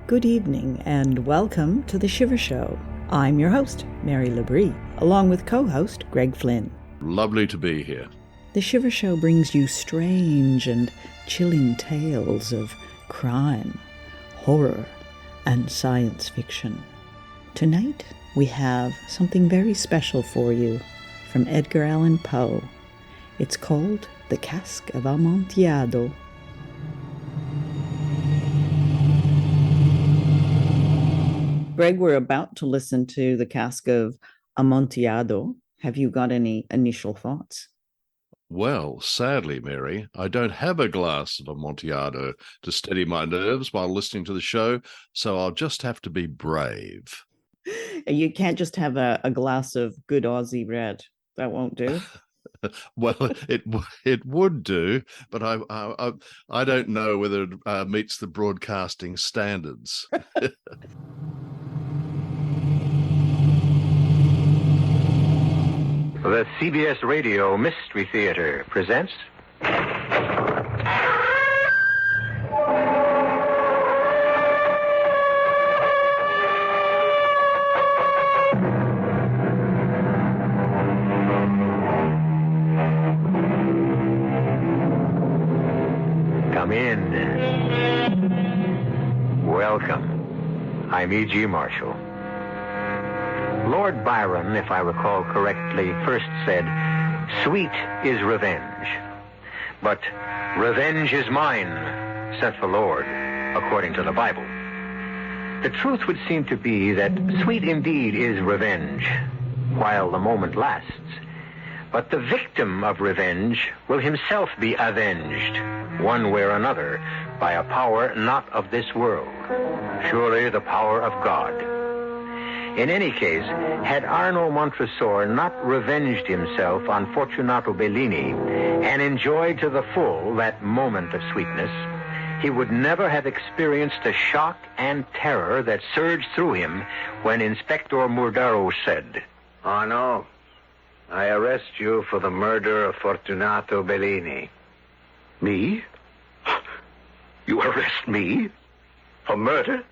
Good evening and welcome to the Shiver Show. I'm your host, Mary Labrie, along with co-host Greg Flynn. Lovely to be here. The Shiver Show brings you strange and chilling tales of crime, horror, and science fiction. Tonight, we have something very special for you from Edgar Allan Poe. It's called The Cask of Amontillado. Greg, we're about to listen to The Cask of Amontillado. Have you got any initial thoughts? Well, sadly, Mary, I don't have a glass of Amontillado to steady my nerves while listening to the show, so I'll just have to be brave. You can't just have a glass of good Aussie red. That won't do. Well, it would do, but I don't know whether it meets the broadcasting standards. The CBS Radio Mystery Theater presents... Come in. Welcome. I'm E.G. Marshall. Lord Byron, if I recall correctly, first said, "Sweet is revenge." But "Revenge is mine," saith the Lord, according to the Bible. The truth would seem to be that sweet indeed is revenge, while the moment lasts. But the victim of revenge will himself be avenged, one way or another, by a power not of this world. Surely the power of God. In any case, had Arno Montresor not revenged himself on Fortunato Bellini and enjoyed to the full that moment of sweetness, he would never have experienced the shock and terror that surged through him when Inspector Murdaro said, "Arno, I arrest you for the murder of Fortunato Bellini." Me? You arrest me? For murder?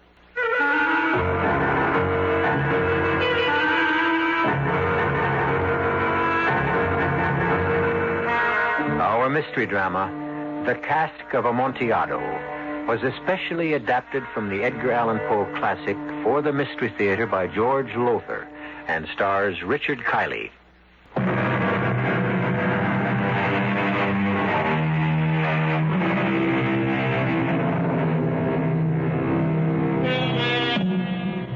Our mystery drama, The Cask of Amontillado, was especially adapted from the Edgar Allan Poe classic for the Mystery Theater by George Lowther and stars Richard Kiley.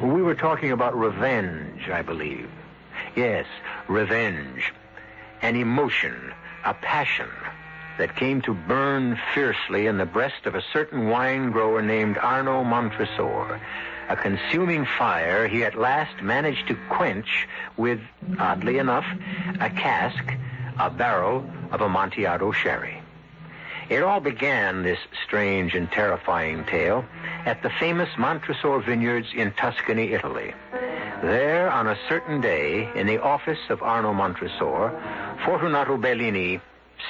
We were talking about revenge, I believe. Yes, revenge. An emotion, a passion that came to burn fiercely in the breast of a certain wine grower named Arno Montresor, a consuming fire he at last managed to quench with, oddly enough, a cask, a barrel of Amontillado sherry. It all began, this strange and terrifying tale, at the famous Montresor vineyards in Tuscany, Italy. There, on a certain day, in the office of Arno Montresor, Fortunato Bellini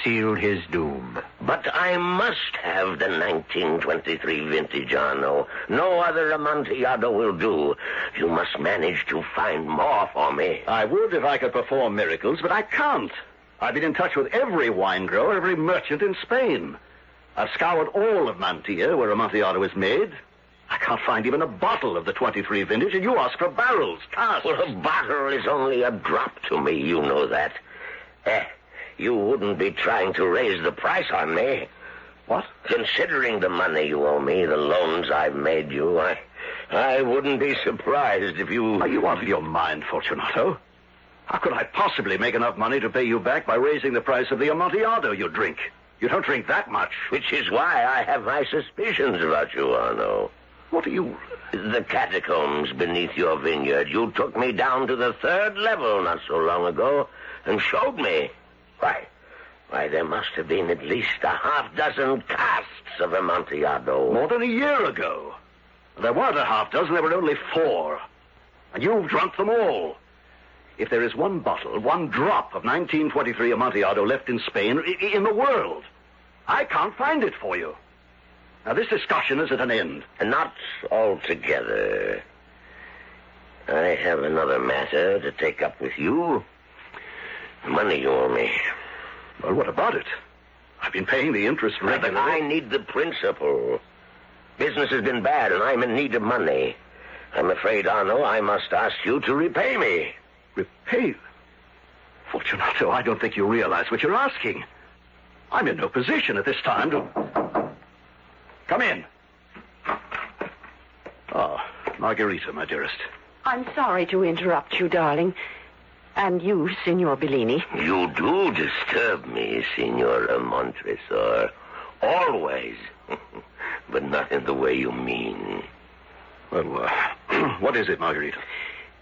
sealed his doom. But I must have the 1923 vintage, Arno. No other Amontillado will do. You must manage to find more for me. I would if I could perform miracles, but I can't. I've been in touch with every wine grower, every merchant in Spain. I've scoured all of Mantilla, where Amontillado is made. I can't find even a bottle of the 23 vintage, and you ask for barrels, casks. Well, a bottle is only a drop to me, you know that. You wouldn't be trying to raise the price on me. What? Considering the money you owe me, the loans I've made you, I wouldn't be surprised if you... Are you out of your mind, Fortunato? How could I possibly make enough money to pay you back by raising the price of the Amontillado you drink? You don't drink that much. Which is why I have my suspicions about you, Arno. What are you... The catacombs beneath your vineyard. You took me down to the 3rd level not so long ago and showed me. Why, there must have been at least a half-dozen casks of Amontillado. More than a year ago. There weren't a half-dozen, there were only 4. And you've drunk them all. If there is one bottle, one drop of 1923 Amontillado left in Spain, in the world, I can't find it for you. Now, this discussion is at an end. Not altogether. I have another matter to take up with you. The money you owe me. Well, what about it? I've been paying the interest regularly. But I need the principal. Business has been bad, and I'm in need of money. I'm afraid, Arno, I must ask you to repay me. Repay? Fortunato, I don't think you realize what you're asking. I'm in no position at this time to... Come in. Oh, Margarita, my dearest. I'm sorry to interrupt you, darling. And you, Signor Bellini. You do disturb me, Signora Montresor. Always. But not in the way you mean. Well, what is it, Margarita?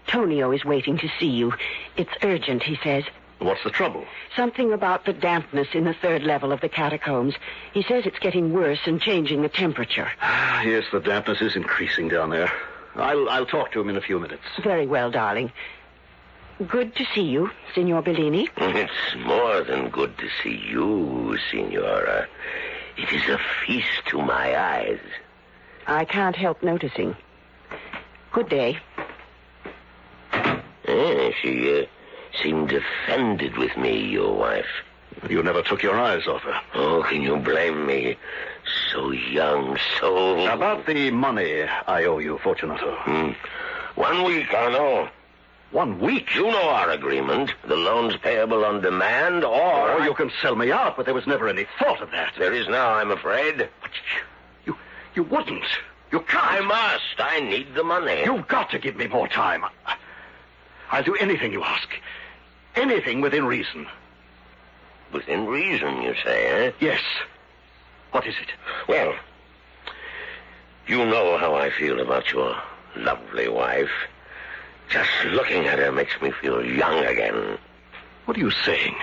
Tonio is waiting to see you. It's urgent, he says. What's the trouble? Something about the dampness in the third level of the catacombs. He says it's getting worse and changing the temperature. Yes, the dampness is increasing down there. I'll talk to him in a few minutes. Very well, darling. Good to see you, Signor Bellini. It's more than good to see you, Signora. It is a feast to my eyes. I can't help noticing. Good day. She seemed offended with me, your wife. You never took your eyes off her. Oh, can you blame me? So young, so... About the money I owe you, Fortunato. 1 week, Arno. 1 week? You know our agreement. The loan's payable on demand, or you can sell me out, but there was never any thought of that. There is now, I'm afraid. But you wouldn't. You can't. I must. I need the money. You've got to give me more time. I'll do anything you ask. Anything within reason. Within reason, you say, eh? Yes. What is it? Well, you know how I feel about your lovely wife. Just looking at her makes me feel young again. What are you saying?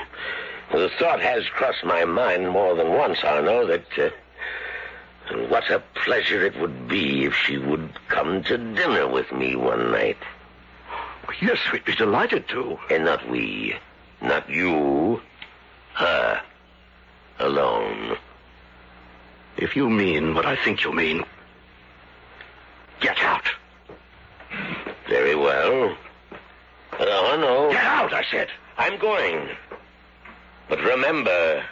The thought has crossed my mind more than once, Arno, that what a pleasure it would be if she would come to dinner with me one night. Oh, yes, we'd be delighted to. And not we, not you, her, alone. If you mean what I think you mean, get out. Very well. Arno. Get out, I said. I'm going. But remember,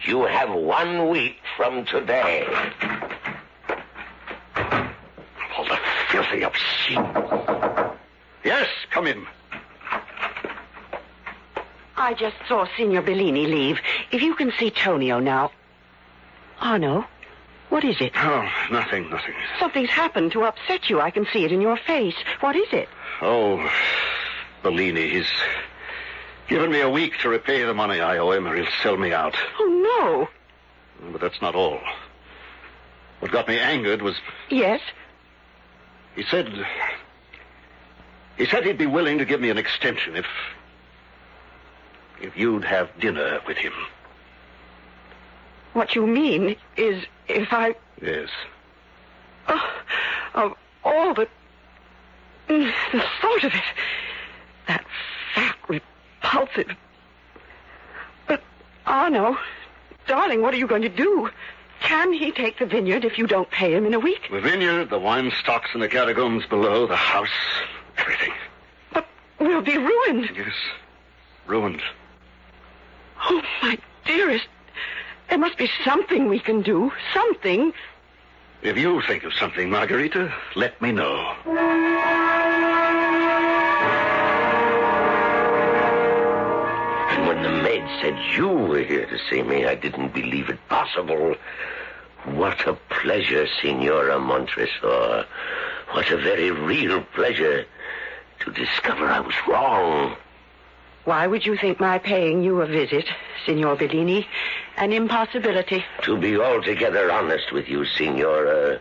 you have 1 week from today. All the filthy obscene. Yes, come in. I just saw Signor Bellini leave. If you can see Tonio now. Arno, what is it? Oh, nothing. Something's happened to upset you. I can see it in your face. What is it? Oh, Bellini, he's given me a week to repay the money I owe him, or he'll sell me out. Oh, no. But that's not all. What got me angered was... Yes? He said he'd be willing to give me an extension if you'd have dinner with him. What you mean is if I... Yes. Of all the thought of it. That fat, repulsive... But, Arno, darling, what are you going to do? Can he take the vineyard if you don't pay him in a week? The vineyard, the wine stocks in the catacombs below, the house, everything. But we'll be ruined. Yes, ruined. Oh, my dearest, there must be something we can do. Something. If you think of something, Margarita, let me know. And when the maid said you were here to see me, I didn't believe it possible. What a pleasure, Signora Montresor. What a very real pleasure to discover I was wrong. Why would you think my paying you a visit, Signor Bellini, an impossibility? To be altogether honest with you, Signora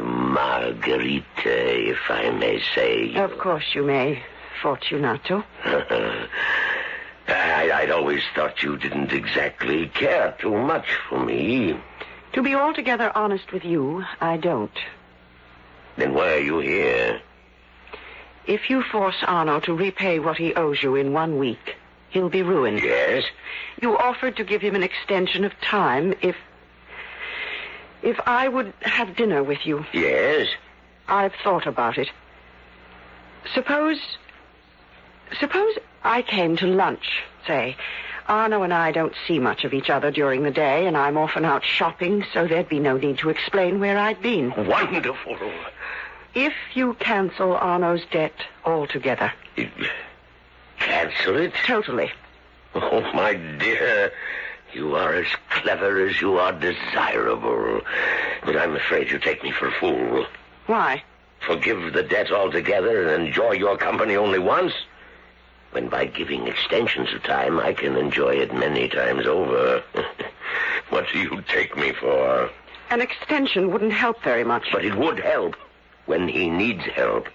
Margarita, if I may say. Of course you may, Fortunato. I'd always thought you didn't exactly care too much for me. To be altogether honest with you, I don't. Then why are you here? If you force Arno to repay what he owes you in 1 week, he'll be ruined. Yes? You offered to give him an extension of time if I would have dinner with you. Yes? I've thought about it. Suppose I came to lunch, say. Arno and I don't see much of each other during the day, and I'm often out shopping, so there'd be no need to explain where I'd been. Wonderful. If you cancel Arno's debt altogether. Cancel it? Totally. Oh, my dear, you are as clever as you are desirable. But I'm afraid you take me for a fool. Why? Forgive the debt altogether and enjoy your company only once, when by giving extensions of time I can enjoy it many times over. What do you take me for? An extension wouldn't help very much. But it would help when he needs help.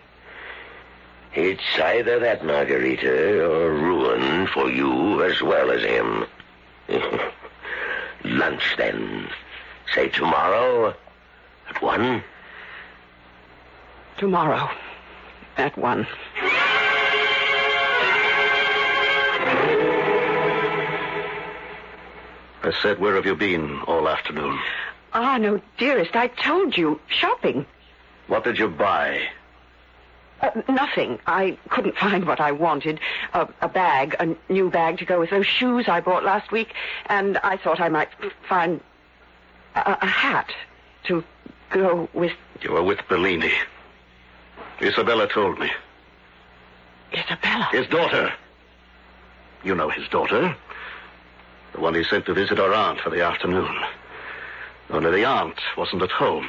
It's either that, Margarita, or ruin for you as well as him. Lunch, then. Say tomorrow at 1. Tomorrow at 1. I said, where have you been all afternoon? No, dearest, I told you. Shopping. What did you buy? Nothing. I couldn't find what I wanted. A bag, a new bag to go with those shoes I bought last week, and I thought I might find a hat to go with... You were with Bellini. Isabella told me. Isabella? His daughter. You know his daughter. The one he sent to visit our aunt for the afternoon. Only the aunt wasn't at home,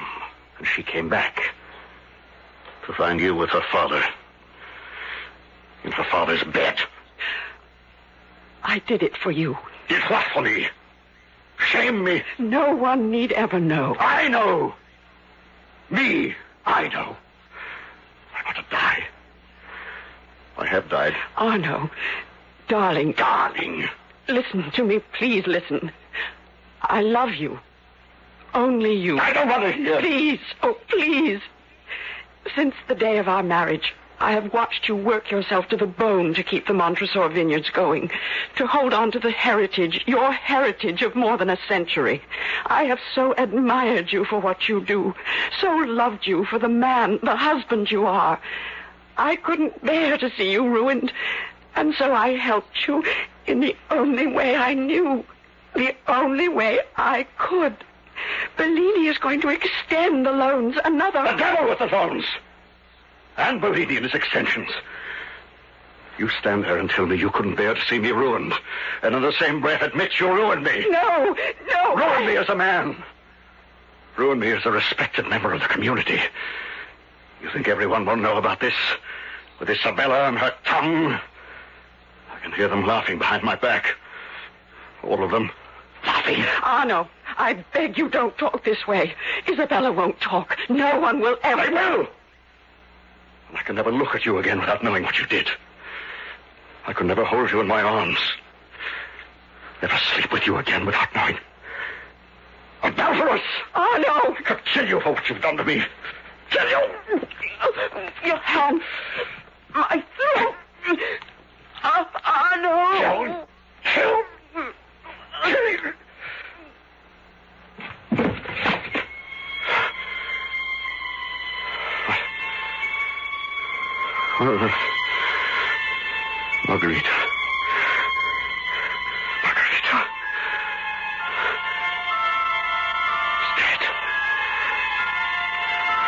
and she came back to find you with her father in her father's bed. I did it for you. Did what for me? Shame me? No one need ever know. I know. Me, I know. I want to die. I have died. Arno, darling. Darling. Listen to me, please listen. I love you. Only you. I don't want to hear. Please, oh, please. Since the day of our marriage, I have watched you work yourself to the bone to keep the Montresor vineyards going, to hold on to the heritage, your heritage of more than a century. I have so admired you for what you do, so loved you for the man, the husband you are. I couldn't bear to see you ruined, and so I helped you in the only way I knew, the only way I could. Bellini is going to extend the loans another... The devil with the loans! And Bellini and his extensions. You stand there and tell me you couldn't bear to see me ruined, and in the same breath admit you ruined me. No. Ruin me as a man. Ruin me as a respected member of the community. You think everyone will know about this? With Isabella and her tongue? I can hear them laughing behind my back. All of them. Laughing. Arno, I beg you don't talk this way. Isabella won't talk. No one will ever... I will! I can never look at you again without knowing what you did. I could never hold you in my arms. Never sleep with you again without knowing. Adulterous! Arno! I could kill you for what you've done to me. Kill you! Your hand. My throat. Arno! Kill! Margarita. He's dead.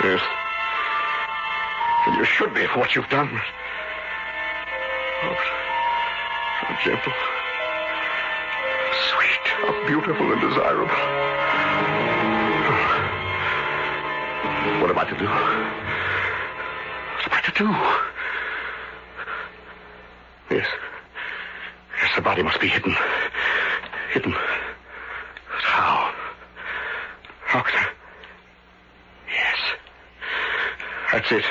Yes. And you should be for what you've done. Oh, how gentle. Sweet. How beautiful and desirable. What am I to do? What am I to do? Yes. Yes, the body must be hidden. Hidden. But how? How can I... Yes. That's it.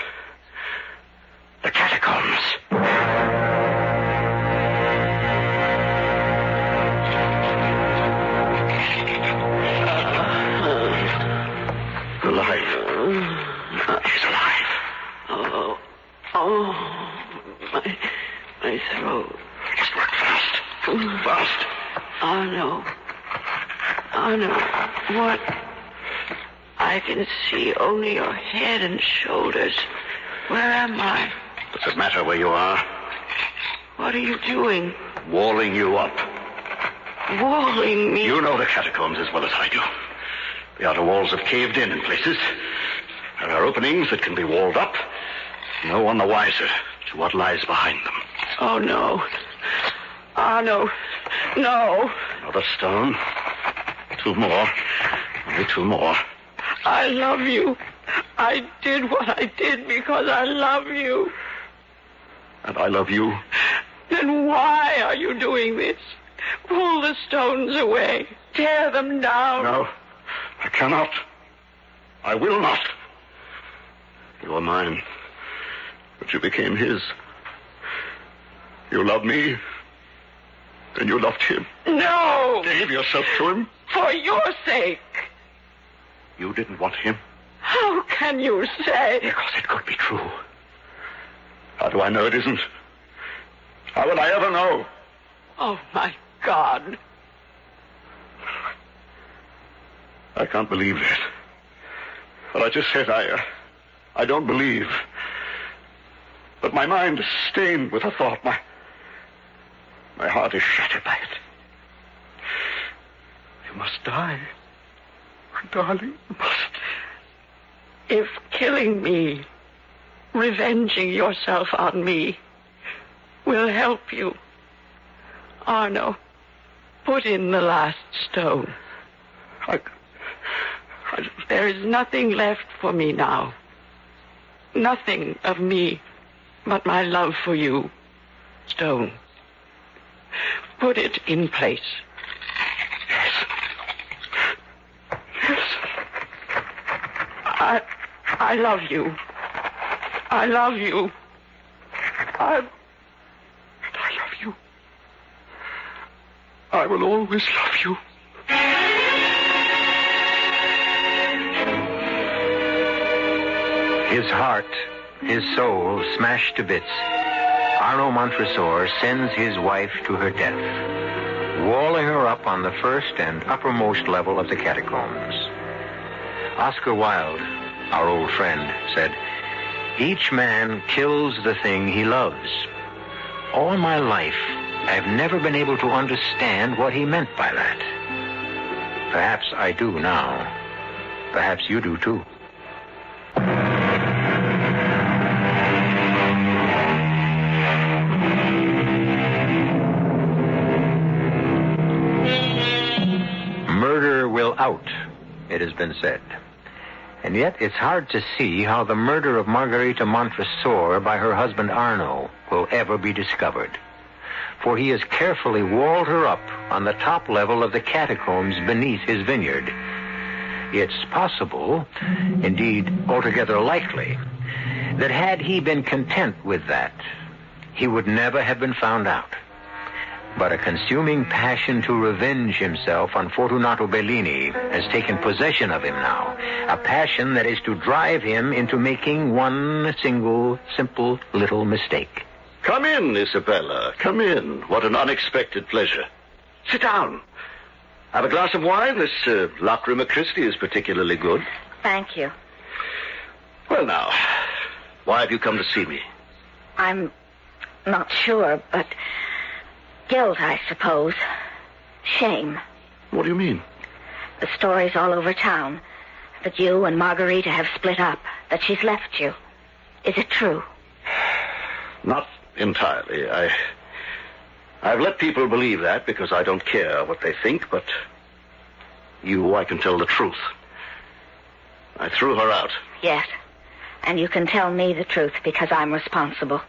The catacombs. Alive. He's alive. My throat. Just work fast. Fast. Arno, what? I can see only your head and shoulders. Where am I? Does it matter where you are? What are you doing? Walling you up. Walling me? You know the catacombs as well as I do. The outer walls have caved in places. There are openings that can be walled up. No one the wiser to what lies behind them. Oh, no. Ah, no. No. Another stone. 2 more. Only 2 more. I love you. I did what I did because I love you. And I love you. Then why are you doing this? Pull the stones away. Tear them down. No, I cannot. I will not. You are mine, but you became his. You love me, and you loved him. No! Gave yourself to him. For your sake. You didn't want him. How can you say? Because it could be true. How do I know it isn't? How will I ever know? Oh, my God. I can't believe it. What I just said, I don't believe. But my mind is stained with the thought. My heart is shattered by it. You must die. Darling, you must. If killing me, revenging yourself on me, will help you, Arno, put in the last stone. There is nothing left for me now. Nothing of me but my love for you. Stone. Put it in place. Yes. I love you. I love you. I love you. I will always love you. His heart, his soul smashed to bits, Arno Montresor sends his wife to her death, walling her up on the first and uppermost level of the catacombs. Oscar Wilde, our old friend, said, "Each man kills the thing he loves." All my life, I've never been able to understand what he meant by that. Perhaps I do now. Perhaps you do too. Murder will out, it has been said. And yet it's hard to see how the murder of Margarita Montresor by her husband Arno will ever be discovered. For he has carefully walled her up on the top level of the catacombs beneath his vineyard. It's possible, indeed altogether likely, that had he been content with that, he would never have been found out. But a consuming passion to revenge himself on Fortunato Bellini has taken possession of him now. A passion that is to drive him into making one single, simple little mistake. Come in, Isabella. Come in. What an unexpected pleasure. Sit down. Have a glass of wine. This Lacrima Christi is particularly good. Thank you. Well, now, why have you come to see me? I'm not sure, but guilt, I suppose. Shame. What do you mean? The stories all over town that you and Margarita have split up, that she's left you. Is it true? Not entirely. I've let people believe that because I don't care what they think, but you, I can tell the truth. I threw her out. Yes. And you can tell me the truth because I'm responsible.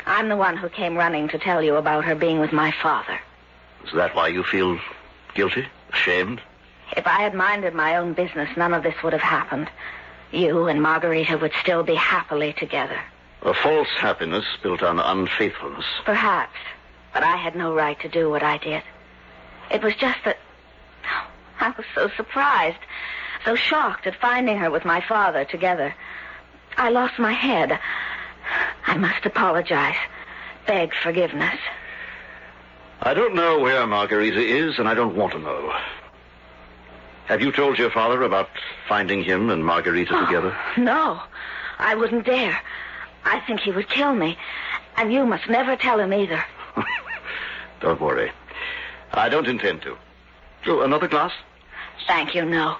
I'm the one who came running to tell you about her being with my father. Is that why you feel guilty? Ashamed? If I had minded my own business, none of this would have happened. You and Margarita would still be happily together. A false happiness built on unfaithfulness. Perhaps. But I had no right to do what I did. It was just that I was so surprised, so shocked at finding her with my father together. I lost my head. I must apologize, beg forgiveness. I don't know where Margarita is, and I don't want to know. Have you told your father about finding him and Margarita together? No, I wouldn't dare. I think he would kill me. And you must never tell him either. Don't worry. I don't intend to. Oh, another glass? Thank you, no.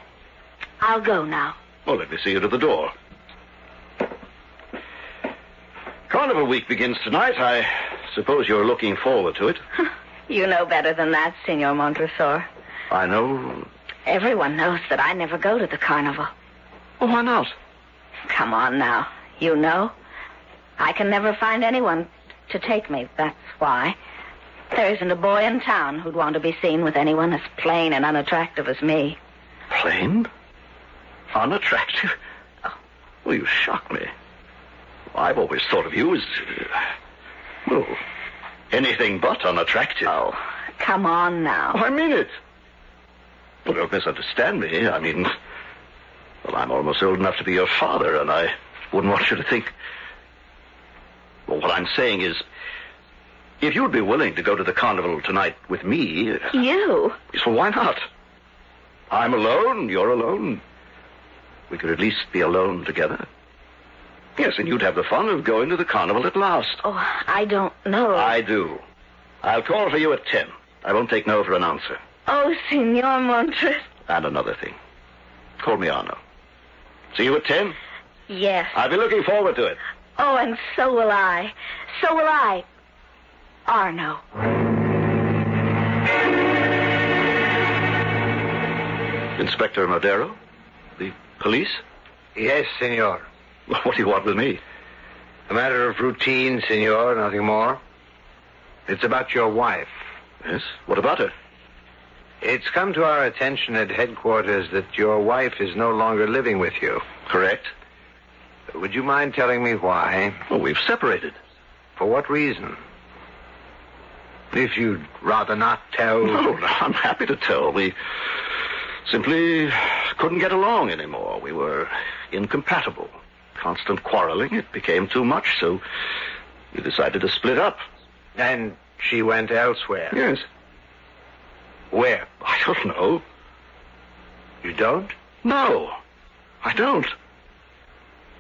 I'll go now. Well, let me see you to the door. Carnival week begins tonight. I suppose you're looking forward to it. You know better than that, Signor Montresor. I know. Everyone knows that I never go to the carnival. Oh, why not? Come on now. You know. I can never find anyone to take me, that's why. There isn't a boy in town who'd want to be seen with anyone as plain and unattractive as me. Plain? Unattractive? Oh. Well, you shock me. I've always thought of you as, well, anything but unattractive. Oh, come on now. Oh, I mean it. Well, don't misunderstand me. I mean, well, I'm almost old enough to be your father, and I wouldn't want you to think... Well, what I'm saying is, if you'd be willing to go to the carnival tonight with me... You? Yes, well, why not? I'm alone, you're alone. We could at least be alone together. Yes, and you'd have the fun of going to the carnival at last. Oh, I don't know. I do. I'll call for you at 10. I won't take no for an answer. Oh, Signor Montres. And another thing. Call me Arno. See you at 10? Yes. I'll be looking forward to it. Oh, and so will I. So will I. Arno. Inspector Madero? The police? Yes, senor. What do you want with me? A matter of routine, senor, nothing more. It's about your wife. Yes? What about her? It's come to our attention at headquarters that your wife is no longer living with you. Correct. Would you mind telling me why? Well, we've separated. For what reason? If you'd rather not tell... No, I'm happy to tell. We simply couldn't get along anymore. We were incompatible. Constant quarreling. It became too much, so we decided to split up. And she went elsewhere? Yes. Where? I don't know. You don't? No, I don't.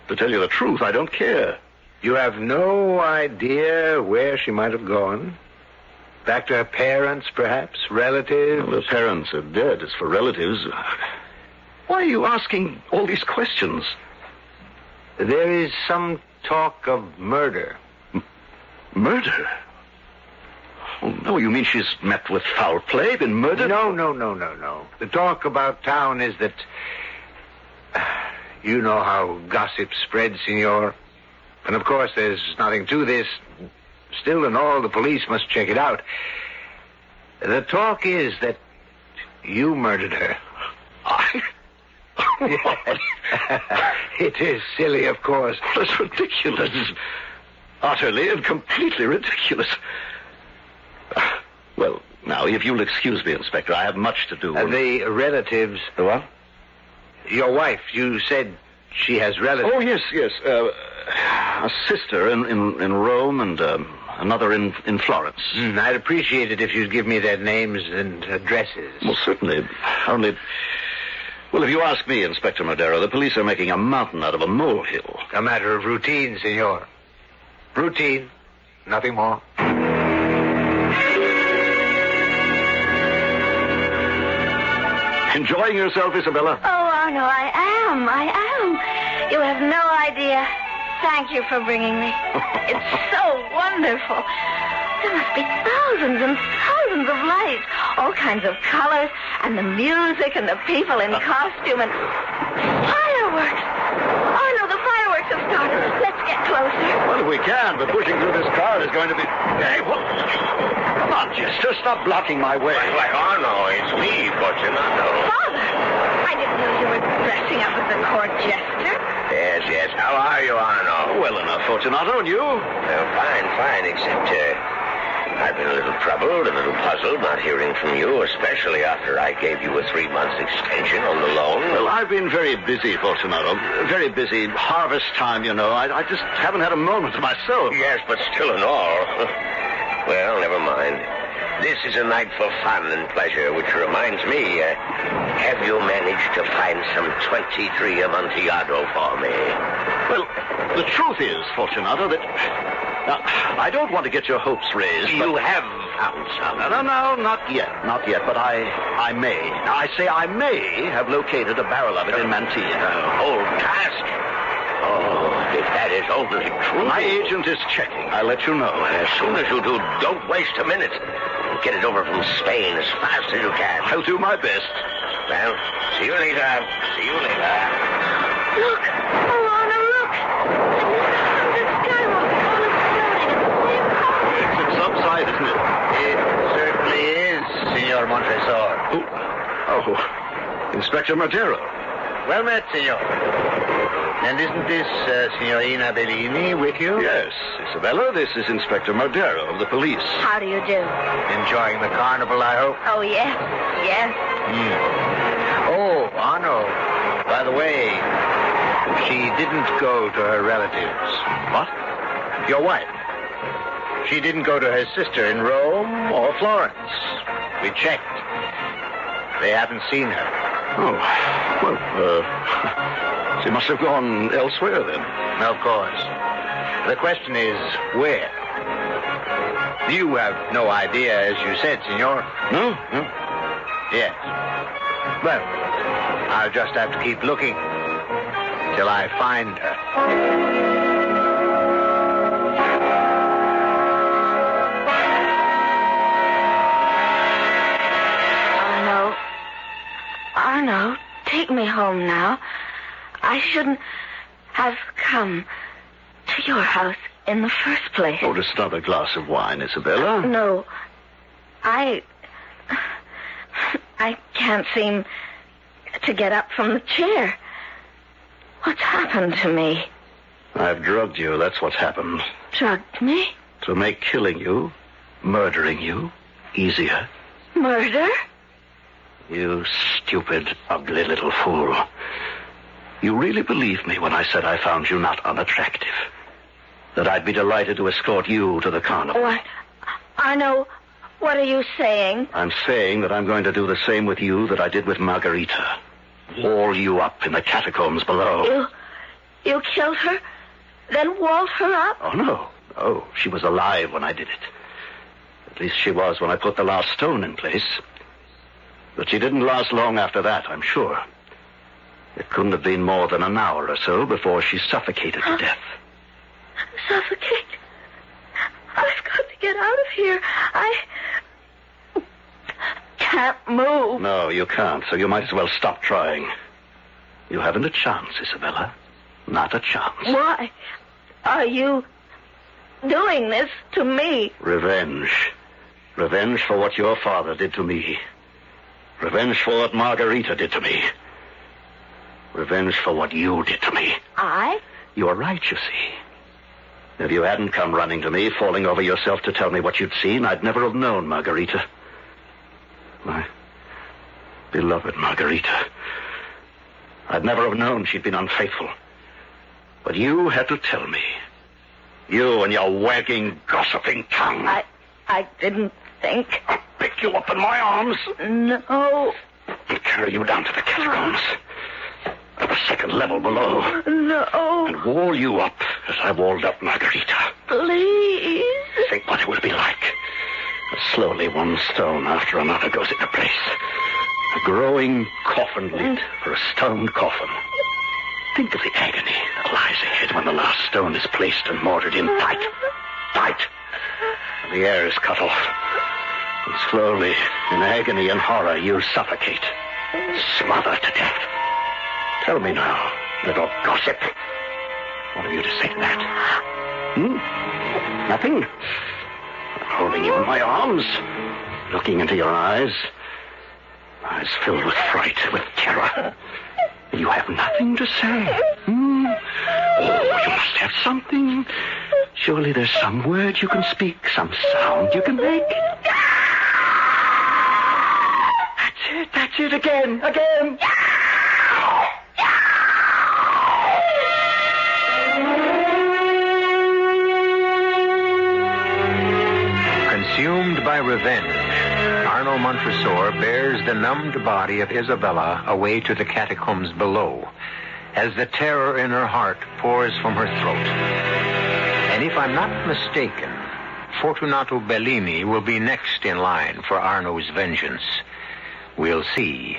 To tell you the truth, I don't care. You have no idea where she might have gone? Back to her parents, perhaps? Relatives? Well, her parents are dead. As for relatives... Why are you asking all these questions? There is some talk of murder. Murder? Oh, no, you mean she's met with foul play, been murdered? No. The talk about town is that... You know how gossip spreads, senor. And of course, there's nothing to this. Still and all, the police must check it out. The talk is that you murdered her. I? It is silly, of course. It's ridiculous. Utterly and completely ridiculous. Well, now, if you'll excuse me, Inspector, I have much to do. The relatives... The what? Your wife, you said she has relatives. Oh, yes. A sister in Rome and another in Florence. I'd appreciate it if you'd give me their names and addresses. Well, certainly. Only... Well, if you ask me, Inspector Madero, the police are making a mountain out of a molehill. A matter of routine, senor. Routine. Nothing more. Enjoying yourself, Isabella? Oh, Arno, I am. You have no idea. Thank you for bringing me. It's so wonderful. There must be thousands and thousands of lights, all kinds of colors, and the music and the people in costume and fireworks. Arno, the fireworks have started. Let's get closer. Well, we can, but pushing through this crowd is going to be... Hey, what? Come on, Chester, stop blocking my way. Why, Arno, it's me, Fortunato. Father, I didn't know you were dressing up as a court jester. Yes. How are you, Arno? Well enough, Fortunato, and you? Well, fine, except I've been a little troubled, a little puzzled not hearing from you, especially after I gave you a 3-month extension on the loan. Well, I've been very busy, Fortunato. Very busy. Harvest time, you know. I just haven't had a moment to myself. Yes, but still and all. Well, never mind. This is a night for fun and pleasure, which reminds me, have you managed to find some 23 Amontillado for me? Well, the truth is, Fortunato, that... Now, I don't want to get your hopes raised, You have found some. No, not yet, but I may. Now, I say I may have located a barrel of it in Mantilla. Old cask? Oh, if that is only true. My agent is checking. I'll let you know. As soon as you do, don't waste a minute. Get it over from Spain as fast as you can. I'll do my best. Well, see you later. Look! Oh, Anna, look! The skyrocket all exploding at the same time. It's subside, isn't it? It certainly is, Senor Montresor. Oh, Inspector Montero. Well met, senor. And isn't this Signorina Bellini with you? Yes, Isabella, this is Inspector Modero of the police. How do you do? Enjoying the carnival, I hope? Oh, yes. Oh, Arno. By the way, she didn't go to her relatives. What? Your wife. She didn't go to her sister in Rome or Florence. We checked. They haven't seen her. Oh, well, she must have gone elsewhere then. Of course. The question is, where? You have no idea, as you said, senor. No? Yes. Well, I'll just have to keep looking till I find her. Arno, take me home now. I shouldn't have come to your house in the first place. Oh, just another glass of wine, Isabella. No. I can't seem to get up from the chair. What's happened to me? I've drugged you, that's what's happened. Drugged me? To make killing you, murdering you, easier. Murder? You stupid, ugly little fool. You really believed me when I said I found you not unattractive. That I'd be delighted to escort you to the carnival. What? Arno, what are you saying? I'm saying that I'm going to do the same with you that I did with Margarita. Wall you up in the catacombs below. You killed her? Then walled her up? Oh, no. Oh, she was alive when I did it. At least she was when I put the last stone in place. But she didn't last long after that, I'm sure. It couldn't have been more than an hour or so before she suffocated to death. Suffocate? I've got to get out of here. I can't move. No, you can't, so you might as well stop trying. You haven't a chance, Isabella. Not a chance. Why are you doing this to me? Revenge. Revenge for what your father did to me. Revenge for what Margarita did to me. Revenge for what you did to me. I? You're right, you see. If you hadn't come running to me, falling over yourself to tell me what you'd seen, I'd never have known Margarita. My beloved Margarita. I'd never have known she'd been unfaithful. But you had to tell me. You and your wagging, gossiping tongue. I didn't think. I'll pick you up in my arms. No. And carry you down to the catacombs. At the second level below. No. And wall you up as I walled up Margarita. Please. Think what it will be like. As slowly one stone after another goes into place. A growing coffin lid for a stone coffin. Think of the agony that lies ahead when the last stone is placed and mortared in tight. Tight. And the air is cut off. And slowly, in agony and horror, you suffocate. Smother to death. Tell me now, little gossip. What have you to say to that? Nothing? I'm holding you in my arms, looking into your eyes. Eyes filled with fright, with terror. You have nothing to say. Oh, you must have something. Surely there's some word you can speak, some sound you can make. That's it, again. Consumed by revenge, Arno Montresor bears the numbed body of Isabella away to the catacombs below, as the terror in her heart pours from her throat. And if I'm not mistaken, Fortunato Bellini will be next in line for Arno's vengeance. We'll see.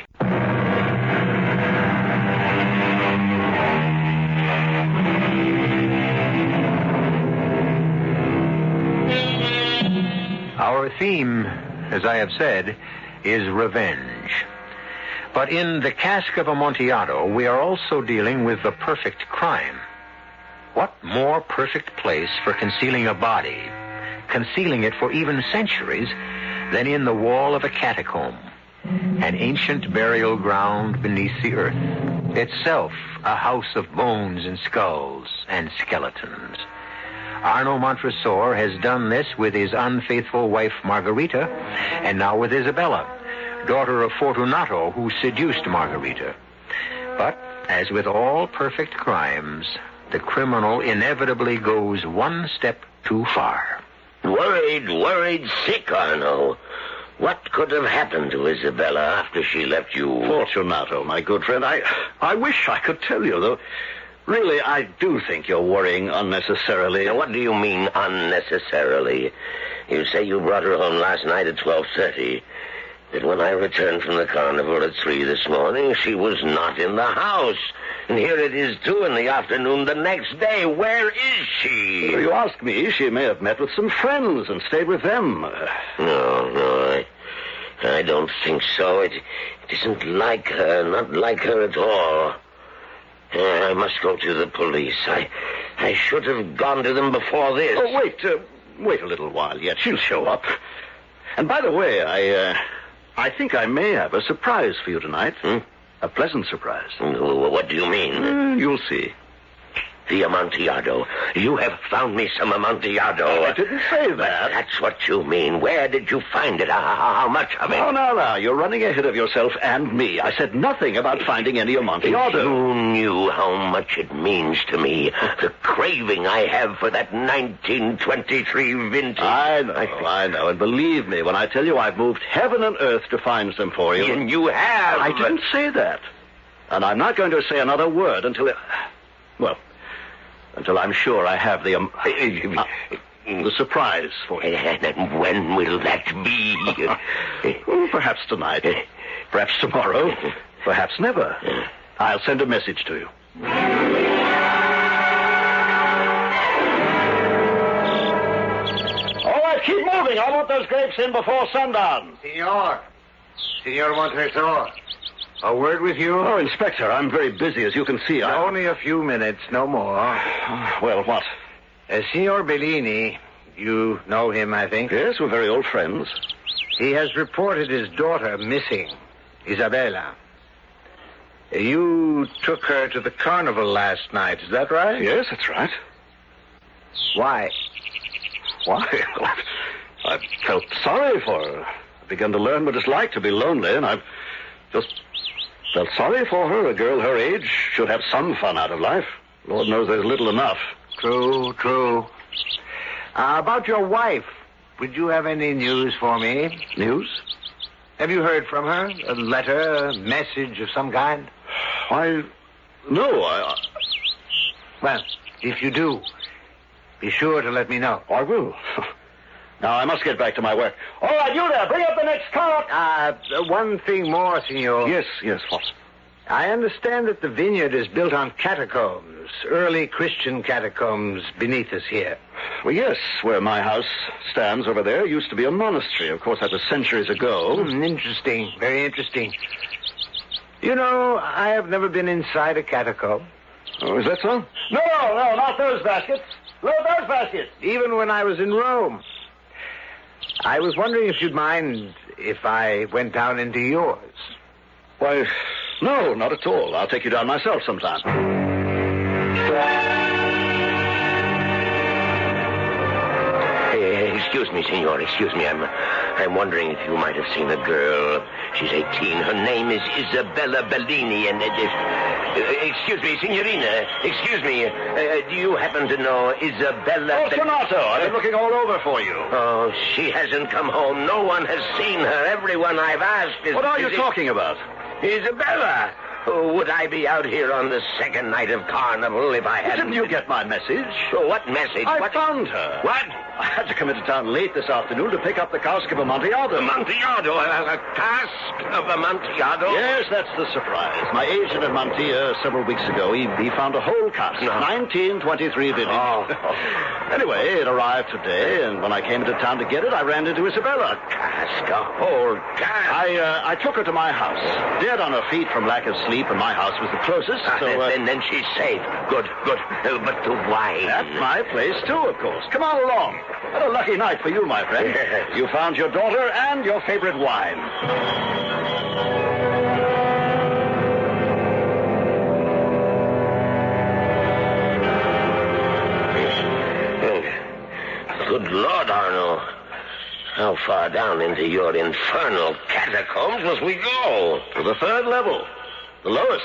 Our theme, as I have said, is revenge. But in the Cask of Amontillado, we are also dealing with the perfect crime. What more perfect place for concealing a body, concealing it for even centuries, than in the wall of a catacomb, an ancient burial ground beneath the earth, itself a house of bones and skulls and skeletons. Arno Montresor has done this with his unfaithful wife Margarita, and now with Isabella, daughter of Fortunato, who seduced Margarita. But, as with all perfect crimes, the criminal inevitably goes one step too far. Worried sick, Arno. What could have happened to Isabella after she left you? Fortunato, my good friend, I wish I could tell you, though. Really, I do think you're worrying unnecessarily. Now, what do you mean, unnecessarily? You say you brought her home last night at 12:30. That when I returned from the carnival at 3 this morning, she was not in the house. And here it is 2 in the afternoon the next day. Where is she? You ask me, she may have met with some friends and stayed with them. No, I don't think so. It isn't like her, not like her at all. I must go to the police. I should have gone to them before this. Oh, wait a little while yet. She'll show up. And by the way, I think I may have a surprise for you tonight. A pleasant surprise. What do you mean? You'll see. The Amontillado. You have found me some Amontillado. I didn't say that. That's what you mean. Where did you find it? How much of it? Oh, now, you're running ahead of yourself and me. I said nothing about finding any Amontillado. If you knew how much it means to me, the craving I have for that 1923 vintage. I know. And believe me, when I tell you I've moved heaven and earth to find some for you. And you have. I didn't say that. And I'm not going to say another word until I'm sure I have the surprise for you. And when will that be? Well, perhaps tonight. Perhaps tomorrow. Perhaps never. I'll send a message to you. All right, keep moving. I want those grapes in before sundown. Senor Montresor. A word with you? Oh, Inspector, I'm very busy, as you can see. Only a few minutes, no more. Well, what? Signor Bellini, you know him, I think? Yes, we're very old friends. He has reported his daughter missing, Isabella. You took her to the carnival last night, is that right? Yes, that's right. Why? Why? I felt sorry for her. I began to learn what it's like to be lonely, and I've just felt sorry for her. A girl her age should have some fun out of life. Lord knows there's little enough. True. About your wife, would you have any news for me? News? Have you heard from her? A letter, a message of some kind? Why, no, Well, if you do, be sure to let me know. I will. Now, I must get back to my work. All right, you there, bring up the next cart. One thing more, senor. Yes, what? I understand that the vineyard is built on catacombs, early Christian catacombs beneath us here. Well, yes, where my house stands over there used to be a monastery. Of course, that was centuries ago. Interesting, very interesting. You know, I have never been inside a catacomb. Oh, is that so? No, not those baskets. Load those baskets. Even when I was in Rome. I was wondering if you'd mind if I went down into yours. Why, no, not at all. I'll take you down myself sometime. Excuse me, senor. Excuse me. I'm wondering if you might have seen a girl. She's 18. Her name is Isabella Bellini, and excuse me, signorina. Excuse me. Do you happen to know Isabella? Fortunato, I've been looking all over for you. Oh, she hasn't come home. No one has seen her. Everyone I've asked is... What are you talking about? Isabella. Would I be out here on the second night of Carnival if I hadn't... Didn't you get my message? What message? I found her. What? I had to come into town late this afternoon to pick up the Cask of Amontillado. Amontillado? A cask of Amontillado? Yes, that's the surprise. My agent at Montilla several weeks ago, he found a whole cask. No. 1923 vintage. Oh. Anyway, it arrived today, and when I came into town to get it, I ran into Isabella. Cask, a whole cask. I took her to my house. Dead on her feet from lack of sleep, and my house was the closest, And then she's safe. Good. But the wine... At my place, too, of course. Come on along. What a lucky night for you, my friend. You found your daughter and your favorite wine. Good Lord, Arnold. How far down into your infernal catacombs must we go? To the third level. The lowest.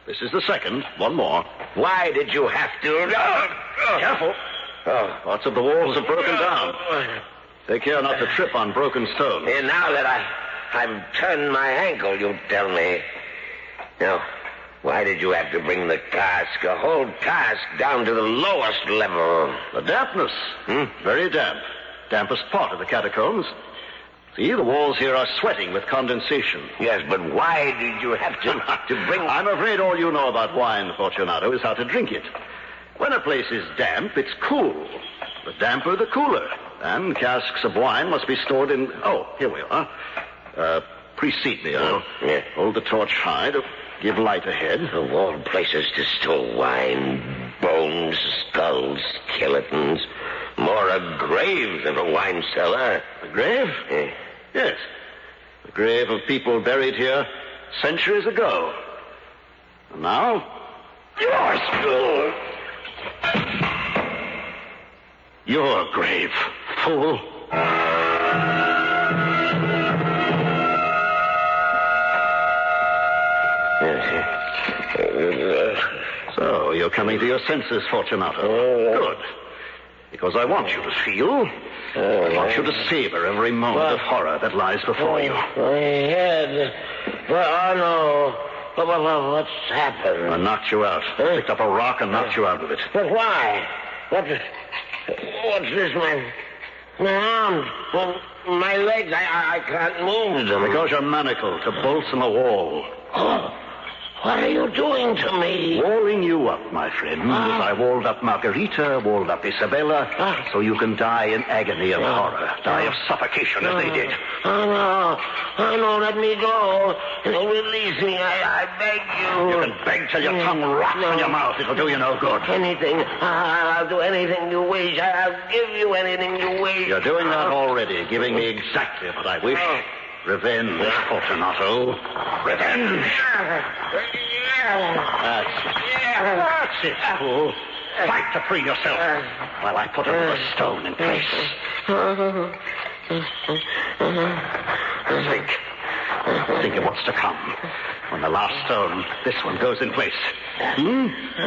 This is the second. One more. Why did you have to... Careful. Parts of the walls have broken down. Take care not to trip on broken stones. And now that I've turned my ankle, you tell me. Now, why did you have to bring the cask, a whole cask, down to the lowest level? The dampness. Very damp. Dampest part of the catacombs. See, the walls here are sweating with condensation. Yes, but why did you have to bring... I'm afraid all you know about wine, Fortunato, is how to drink it. When a place is damp, it's cool. The damper, the cooler. And casks of wine must be stored in... Oh, here we are. Precede me. Yeah. Hold the torch high to give light ahead. Of all places to store wine, bones, skulls, skeletons. More a grave than a wine cellar. A grave? Yeah. Yes. The grave of people buried here centuries ago. And now, yours. Your grave, fool. So, you're coming to your senses, Fortunato. Good. Because I want you to feel. I want you to savor every moment of horror that lies before you. My head. No. What's happened? I knocked you out. Picked up a rock and knocked you out of it. But why? What's this, my arms? My legs, I can't move them. Because you're manacled to bolts in the wall. Oh, what are you doing to me? Walling you up, my friend, as I walled up Margarita, walled up Isabella, so you can die in agony of horror, die of suffocation as they did. Oh, no, let me go. Release me, I beg you. You can beg till your tongue rots in your mouth. It'll do you no good. Anything. I'll do anything you wish. I'll give you anything you wish. You're doing that already, giving me exactly what I wish. Revenge, Fortunato. Revenge. That's it, fool. Fight to free yourself while I put another stone in place. Think of what's to come. When the last stone, this one, goes in place.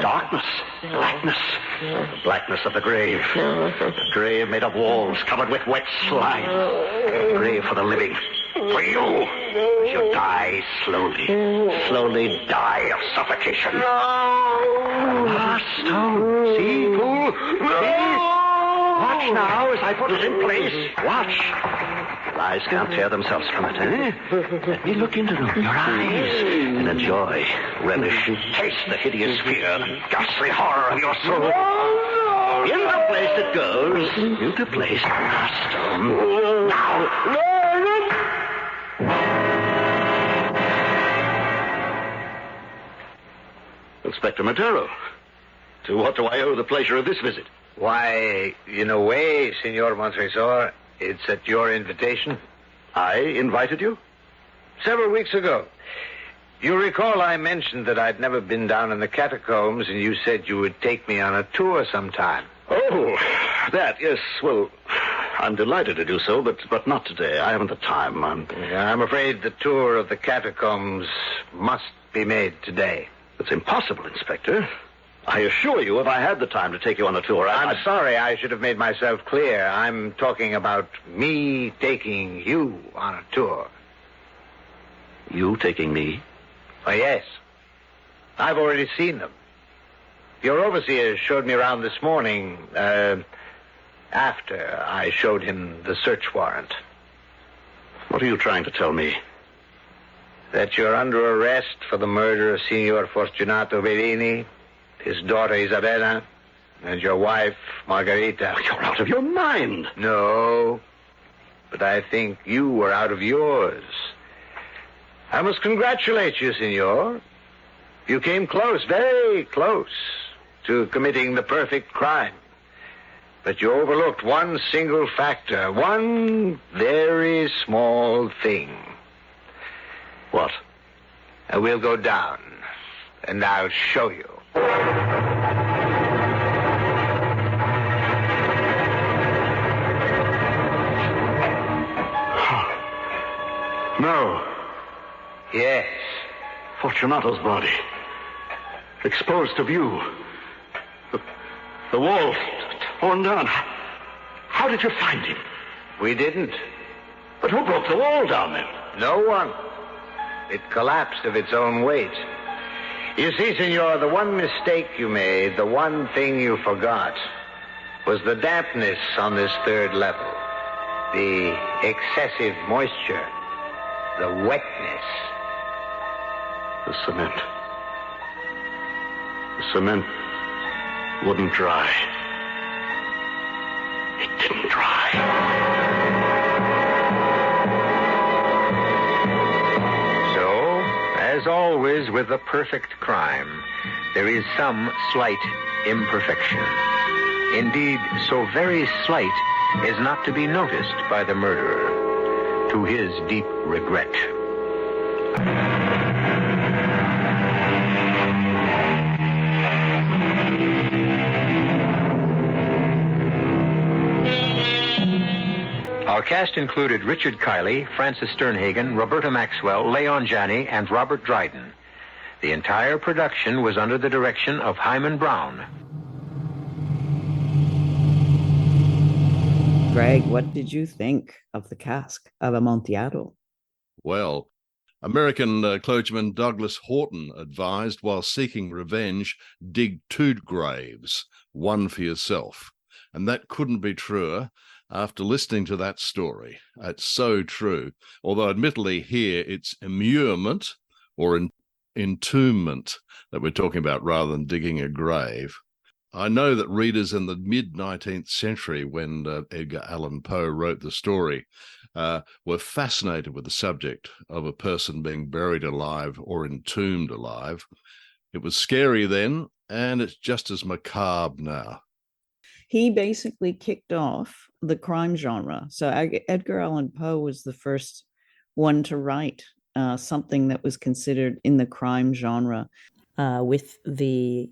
Darkness, blackness, the blackness of the grave. A grave made of walls covered with wet slime. A grave for the living. For you. You die slowly. Slowly die of suffocation. Last stone. See, fool? See? Watch now as I put it in place. Watch. Your eyes can't tear themselves from it, eh? Let me look into them. Your eyes. And enjoy, relish, taste the hideous fear, the ghastly horror of your soul. Into place it goes. Into place. Last stone. Now. Inspector Montero, to what do I owe the pleasure of this visit? Why, in a way, Senor Montresor, it's at your invitation. I invited you? Several weeks ago. You recall I mentioned that I'd never been down in the catacombs, and you said you would take me on a tour sometime. Oh, that, yes. Well, I'm delighted to do so, but not today. I haven't the time. I'm afraid the tour of the catacombs must be made today. It's impossible, Inspector. I assure you, if I had the time to take you on a tour, I'm sorry, I should have made myself clear. I'm talking about me taking you on a tour. You taking me? Oh, yes. I've already seen them. Your overseer showed me around this morning, after I showed him the search warrant. What are you trying to tell me? That you're under arrest for the murder of Signor Fortunato Bellini, his daughter Isabella, and your wife Margarita. You're out of your mind. No, but I think you were out of yours. I must congratulate you, Signor. You came close, very close, to committing the perfect crime. But you overlooked one single factor, one very small thing. What? We'll go down, and I'll show you. No. Yes. Fortunato's body. Exposed to view. The wall torn down. How did you find him? We didn't. But who broke the wall down then? No one. It collapsed of its own weight. You see, Senor, the one mistake you made, the one thing you forgot, was the dampness on this third level. The excessive moisture. The wetness. The cement. The cement wouldn't dry. It didn't dry. As always with a perfect crime, there is some slight imperfection. Indeed, so very slight as not to be noticed by the murderer, to his deep regret. Our cast included Richard Kiley, Francis Sternhagen, Roberta Maxwell, Leon Janney, and Robert Dryden. The entire production was under the direction of Hyman Brown. Greg, what did you think of the Cask of Amontillado? Well, American clergyman Douglas Horton advised, while seeking revenge, dig 2 graves, one for yourself. And that couldn't be truer. After listening to that story, it's so true. Although admittedly here it's immurement or entombment that we're talking about rather than digging a grave. I know that readers in the mid-19th century, when Edgar Allan Poe wrote the story, were fascinated with the subject of a person being buried alive or entombed alive. It was scary then, and it's just as macabre now. He basically kicked off the crime genre. So Edgar Allan Poe was the first one to write something that was considered in the crime genre with the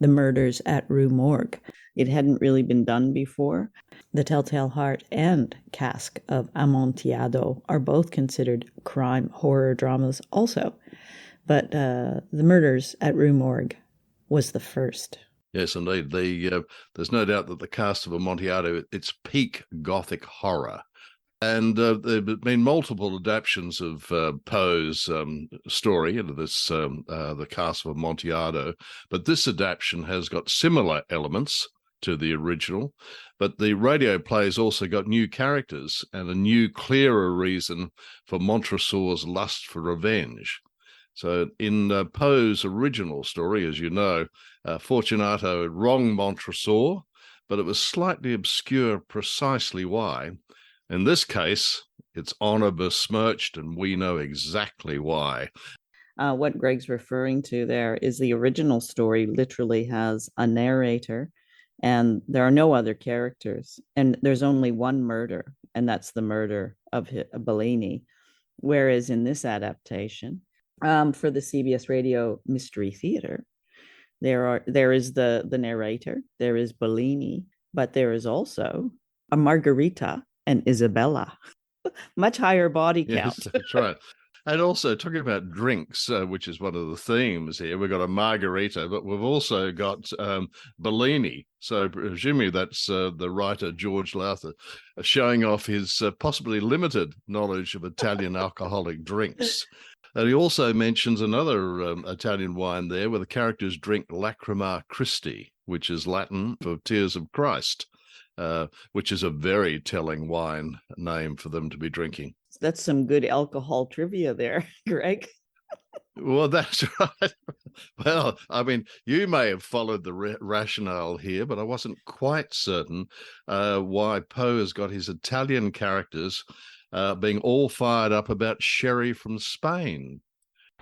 murders at Rue Morgue. It hadn't really been done before. The Telltale Heart and Cask of Amontillado are both considered crime horror dramas also. But the murders at Rue Morgue was the first. Yes, indeed. There's no doubt that the Cask of Amontillado, it's peak Gothic horror. And there have been multiple adaptations of Poe's story into this, the Cask of Amontillado. But this adaptation has got similar elements to the original. But the radio play's also got new characters and a new, clearer reason for Montresor's lust for revenge. So in Poe's original story, as you know, Fortunato wronged Montresor, but it was slightly obscure precisely why. In this case, it's honor besmirched, and we know exactly why. What Greg's referring to there is the original story literally has a narrator, and there are no other characters, and there's only one murder, and that's the murder of Bellini. Whereas in this adaptation, for the CBS Radio Mystery Theater, there is the narrator, there is Bellini, but there is also a Margarita and Isabella. Much higher body count. Yes, that's right. And also talking about drinks, which is one of the themes here, we've got a margarita, but we've also got Bellini. So presumably that's the writer George Lowther showing off his possibly limited knowledge of Italian alcoholic drinks. And he also mentions another Italian wine there where the characters drink Lacrima Christi, which is Latin for Tears of Christ, which is a very telling wine name for them to be drinking. That's some good alcohol trivia there, Greg. Well, that's right. Well, I mean, you may have followed the rationale here, but I wasn't quite certain why Poe has got his Italian characters being all fired up about sherry from Spain.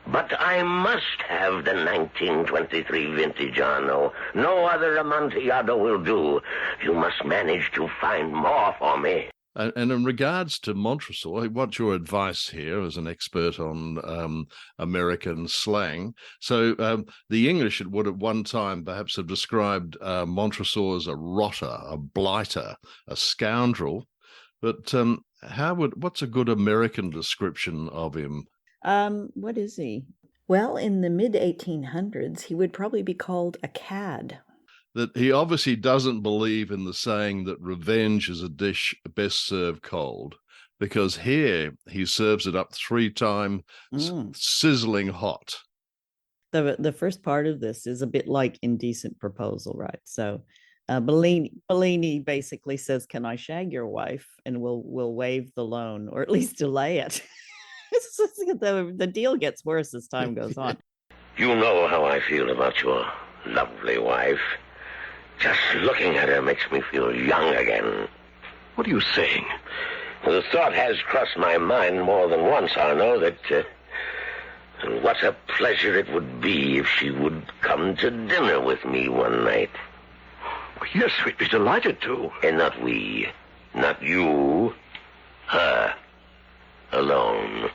But I must have the 1923 vintage, Arno. No other Amontillado will do. You must manage to find more for me. And in regards to Montresor, I want your advice here as an expert on American slang. So the English would at one time perhaps have described Montresor as a rotter, a blighter, a scoundrel. But what's a good American description of him? What is he? Well, in the mid-1800s, he would probably be called a cad. That he obviously doesn't believe in the saying that revenge is a dish best served cold, because here he serves it up 3 times sizzling hot. The first part of this is a bit like Indecent Proposal, right? So Bellini basically says, "Can I shag your wife?" And we'll waive the loan, or at least delay it. The deal gets worse as time goes on. You know how I feel about your lovely wife. Just looking at her makes me feel young again. What are you saying? The thought has crossed my mind more than once, Arno, that what a pleasure it would be if she would come to dinner with me one night. Yes, we'd be delighted to. And not we, not you, her, alone.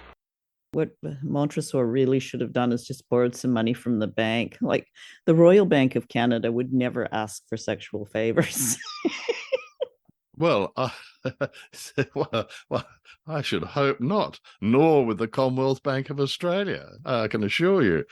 What Montresor really should have done is just borrowed some money from the bank. Like the Royal Bank of Canada would never ask for sexual favors. Well, I should hope not, nor with the Commonwealth Bank of Australia, I can assure you.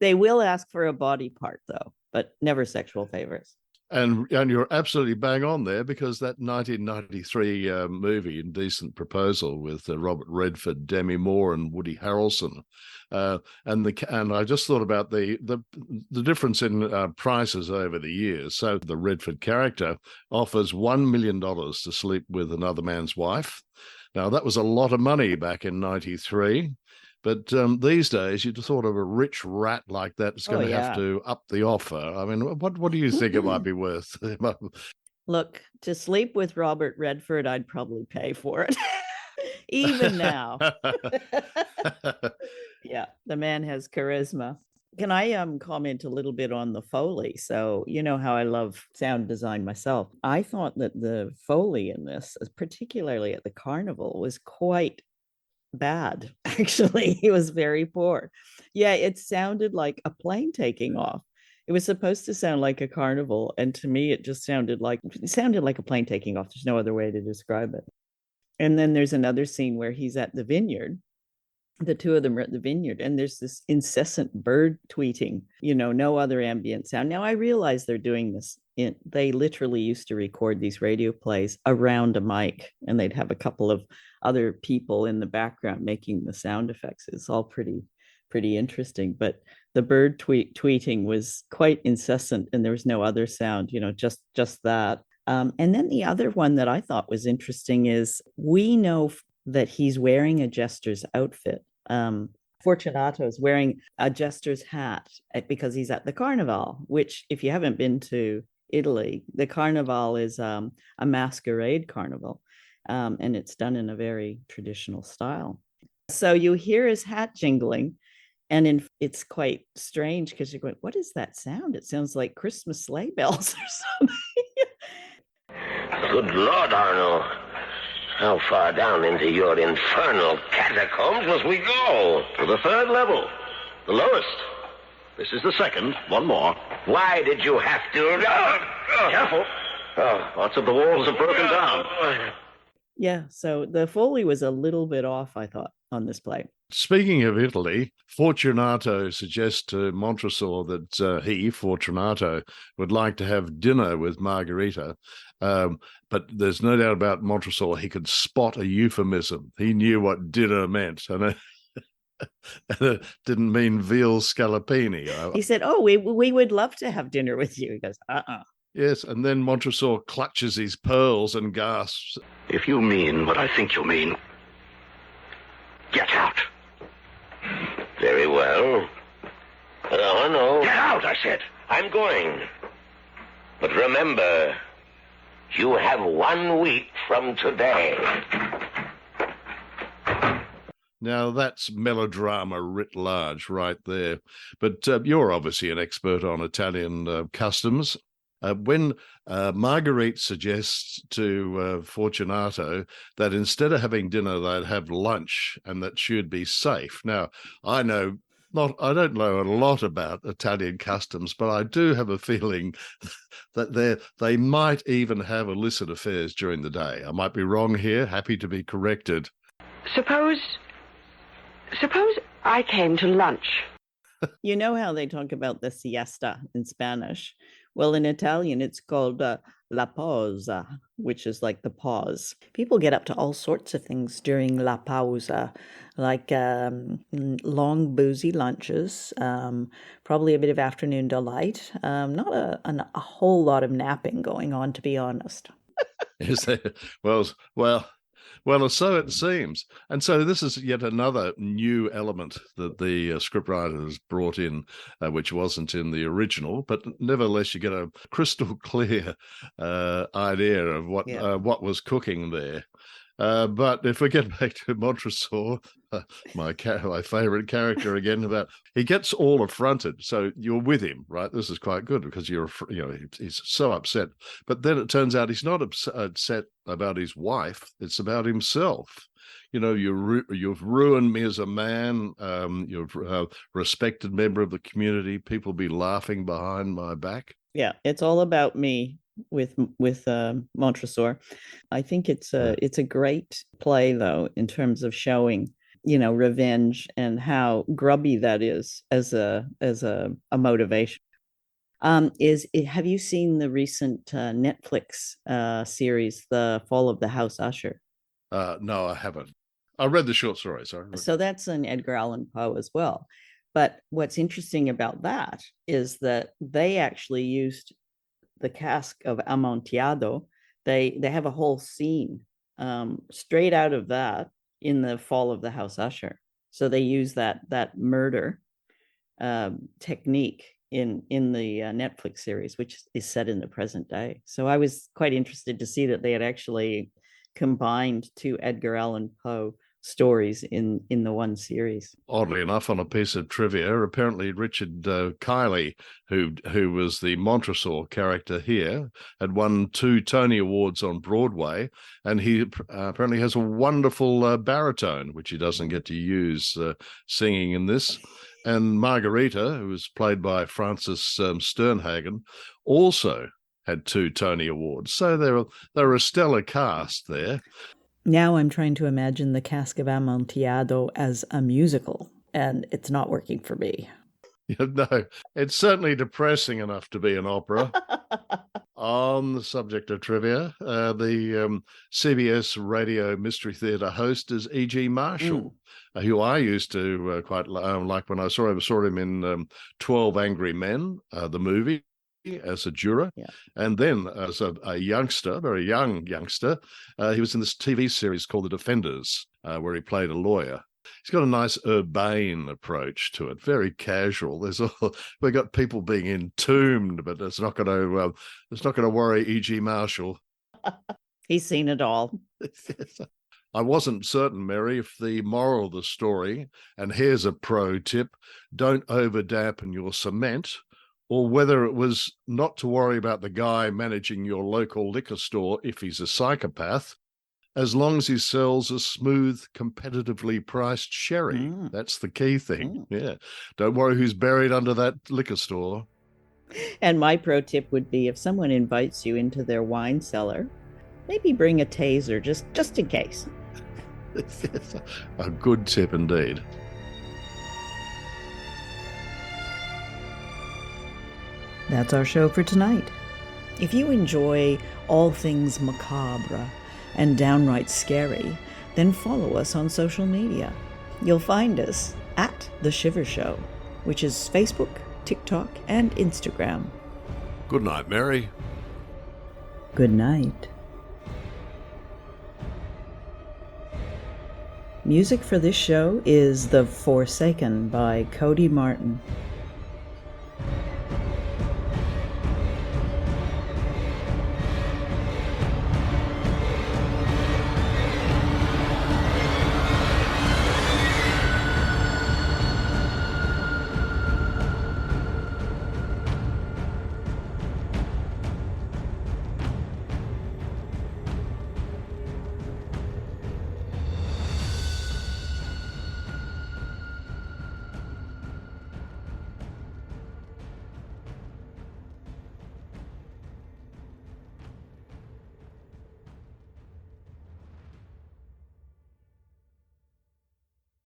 They will ask for a body part, though, but never sexual favors. And you're absolutely bang on there, because that 1993 movie, Indecent Proposal, with Robert Redford, Demi Moore, and Woody Harrelson, and I just thought about the difference in prices over the years. So the Redford character offers $1 million to sleep with another man's wife. Now that was a lot of money back in '93. But these days, you'd thought of a rich rat like that is going to have to up the offer. I mean, what do you think it might be worth? Look, to sleep with Robert Redford, I'd probably pay for it. Even now. Yeah, the man has charisma. Can I comment a little bit on the Foley? So you know how I love sound design myself. I thought that the Foley in this, particularly at the carnival, was quite bad. Actually, he was very poor. Yeah, it sounded like a plane taking off. It was supposed to sound like a carnival, and to me it just sounded like a plane taking off. There's no other way to describe it. And then there's another scene where he's at the vineyard. The two of them are at the vineyard, and there's this incessant bird tweeting, no other ambient sound. Now I realize they're doing this. They literally used to record these radio plays around a mic, and they'd have a couple of other people in the background making the sound effects. It's all pretty interesting, but the bird tweeting was quite incessant, and there was no other sound, just that. And then the other one that I thought was interesting is we know that he's wearing a jester's outfit. Fortunato is wearing a jester's hat because he's at the Carnival, which, if you haven't been to Italy, the Carnival is a masquerade carnival, and it's done in a very traditional style. So you hear his hat jingling, and it's quite strange because you're going, what is that sound? It sounds like Christmas sleigh bells or something. Good Lord, Arno. How far down into your infernal catacombs must we go? To the 3rd level. The lowest. This is the 2nd. One more. Why did you have to... Careful. Oh, lots of the walls have broken down. Yeah, so the Foley was a little bit off, I thought, on this play. Speaking of Italy, Fortunato suggests to Montresor that he, Fortunato, would like to have dinner with Margherita. But there's no doubt about Montresor. He could spot a euphemism. He knew what dinner meant. And it didn't mean veal scallopini. He said, oh, we would love to have dinner with you. He goes, Yes, and then Montresor clutches his pearls and gasps. If you mean what I think you mean, get out. Very well. No. Get out, I said. I'm going. But remember, you have 1 week from today. Now, that's melodrama writ large right there. But you're obviously an expert on Italian customs. When Marguerite suggests to Fortunato that instead of having dinner, they'd have lunch and that she'd be safe. Now, I don't know a lot about Italian customs, but I do have a feeling that they might even have illicit affairs during the day. I might be wrong here. Happy to be corrected. Suppose I came to lunch. You know how they talk about the siesta in Spanish? Well, in Italian, it's called la pausa, which is like the pause. People get up to all sorts of things during la pausa, like long, boozy lunches, probably a bit of afternoon delight, not a whole lot of napping going on, to be honest. Is there? Well, so it seems. And so this is yet another new element that the scriptwriters brought in, which wasn't in the original, but nevertheless you get a crystal clear idea of what was cooking there. But if we get back to Montresor, my favorite character again, he gets all affronted. So you're with him, right? This is quite good because he's so upset. But then it turns out he's not upset about his wife. It's about himself. You've ruined me as a man. You've a respected member of the community. People be laughing behind my back. Yeah, it's all about me with Montresor. I think it's a great play, though, in terms of showing revenge and how grubby that is as a motivation. Have you seen the recent Netflix series, The Fall of the House Usher? No, I haven't. I read the short story. Sorry. So that's an Edgar Allan Poe as well. But what's interesting about that is that they actually used the Cask of Amontillado. They have a whole scene straight out of that in The Fall of the House Usher. So they use that murder technique in the Netflix series, which is set in the present day. So I was quite interested to see that they had actually combined two Edgar Allan Poe stories in the one series. Oddly enough, on a piece of trivia, apparently Richard Kiley, who was the Montresor character here, had won 2 Tony Awards on Broadway, and he apparently has a wonderful baritone, which he doesn't get to use singing in this. And Margherita, who was played by Frances Sternhagen, also had 2 Tony Awards. So they're a stellar cast there. Now I'm trying to imagine the Cask of Amontillado as a musical, and it's not working for me. No, it's certainly depressing enough to be an opera. On the subject of trivia, the CBS Radio Mystery Theatre host is E.G. Marshall, who I used to quite like when I saw him in 12 Angry Men, the movie, as a juror. Yeah. And then as a youngster, very young youngster, he was in this TV series called The Defenders, where he played a lawyer. He's got a nice urbane approach to it, very casual. We've got people being entombed, but it's not going to worry E.G. Marshall. He's seen it all. I wasn't certain, Mary, if the moral of the story, and here's a pro tip, don't over dampen your cement, or whether it was not to worry about the guy managing your local liquor store if he's a psychopath, as long as he sells a smooth, competitively priced sherry. That's the key thing. Yeah. Don't worry who's buried under that liquor store. And my pro tip would be, if someone invites you into their wine cellar, maybe bring a taser just in case. A good tip indeed. That's our show for tonight. If you enjoy all things macabre and downright scary, then follow us on social media. You'll find us at The Shiver Show, which is Facebook, TikTok, and Instagram. Good night, Mary. Good night. Music for this show is The Forsaken by Cody Martin.